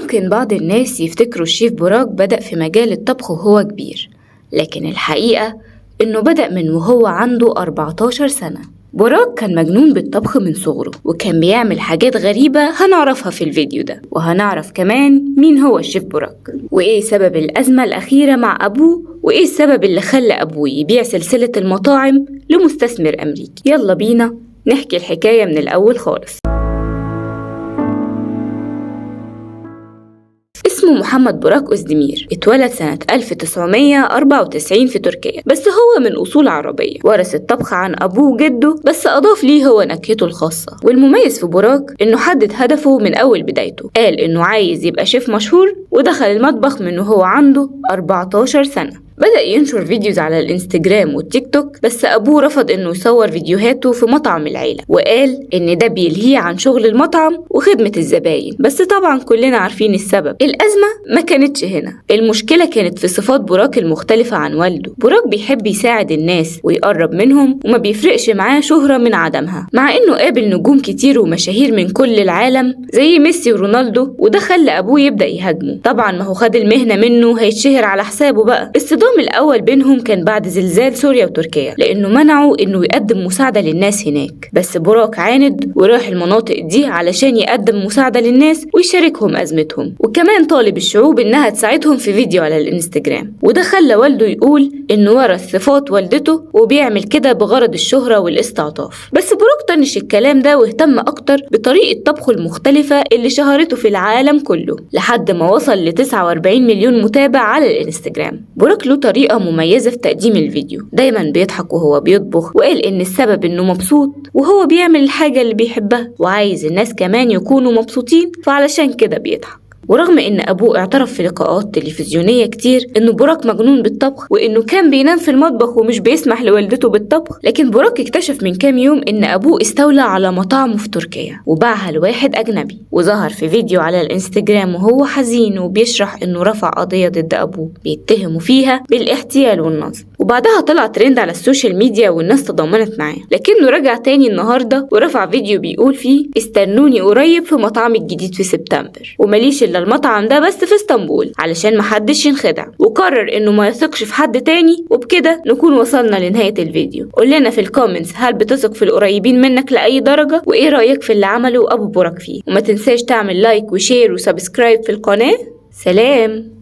ممكن بعض الناس يفتكروا الشيف براك بدأ في مجال الطبخ وهو كبير، لكن الحقيقة إنه بدأ من وهو عنده 14 سنة. براك كان مجنون بالطبخ من صغره، وكان بيعمل حاجات غريبة هنعرفها في الفيديو ده، وهنعرف كمان مين هو الشيف براك، وإيه سبب الأزمة الأخيرة مع أبوه، وإيه السبب اللي خلى أبوه يبيع سلسلة المطاعم لمستثمر أمريكي. يلا بينا نحكي الحكاية من الأول خالص. اسمه محمد براك أوزديمير، اتولد سنة 1994 في تركيا، بس هو من أصول عربية. ورث الطبخ عن أبوه وجده، بس أضاف ليه هو نكهته الخاصة. والمميز في براك إنه حدد هدفه من أول بدايته، قال إنه عايز يبقى شيف مشهور، ودخل المطبخ من وهو عنده 14 سنة. بدأ ينشر فيديوز على الانستجرام والتيك توك، بس أبوه رفض إنه يصور فيديوهاته في مطعم العيلة، وقال إن ده بيلهيه عن شغل المطعم وخدمة الزباين. بس طبعا كلنا عارفين السبب. الأزمة ما كانتش هنا، المشكلة كانت في صفات براك المختلفة عن والده. براك بيحب يساعد الناس ويقرب منهم، وما بيفرقش معاه شهرة من عدمها، مع إنه قابل نجوم كتير ومشاهير من كل العالم زي ميسي ورونالدو، وده خلى أبوه يبدأ يهاجمه. طبعا ما هو خد المهنة منه، هيتشهر على حسابه بقى. الصدام الأول بينهم كان بعد زلزال سوريا وتركيا، لأنه منعوا إنه يقدم مساعدة للناس هناك. بس براك عاند وراح المناطق دي علشان يقدم مساعدة للناس ويشاركهم أزمتهم، وكمان طالب الشعوب إنها تساعدهم في فيديو على الانستجرام. وده خلى والده يقول إنه ورث صفات والدته، وبيعمل كده بغرض الشهرة والاستعطاف. بس براك طنش الكلام ده واهتم أكتر بطريقة طبخه المختلفة اللي شهرته في العالم كله، لحد ما وصل ل 49 مليون متابع على الانستجرام. براك له طريقة مميزة في تقديم الفيديو، دايما بيضحك وهو بيطبخ، وقال إن السبب إنه مبسوط وهو بيعمل الحاجة اللي بيحبها، وعايز الناس كمان يكونوا مبسوطين، فعلشان كده بيضحك. ورغم إن أبوه اعترف في لقاءات تلفزيونية كتير إنه براك مجنون بالطبخ، وإنه كان بينام في المطبخ ومش بيسمح لوالدته بالطبخ، لكن براك اكتشف من كام يوم إن أبوه استولى على مطاعمه في تركيا وباعها لواحد أجنبي. وظهر في فيديو على الانستجرام وهو حزين وبيشرح إنه رفع قضية ضد أبوه بيتهموا فيها بالاحتيال والنصب، وبعدها طلع ترند على السوشيال ميديا والناس تضامنت معاه. لكنه رجع تاني النهاردة ورفع فيديو بيقول فيه استنوني قريب في مطعمي الجديد في سبتمبر، ومليش إلا المطعم ده بس في اسطنبول علشان محدش ينخدع، وقرر إنه ما يثقش في حد تاني. وبكده نكون وصلنا لنهاية الفيديو. قول لنا في الكومنتس هل بتثق في القريبين منك لأي درجة، وإيه رأيك في اللي عمله أبو براك فيه، وما تنساش تعمل لايك وشير وسبسكرايب في القناة. سلام.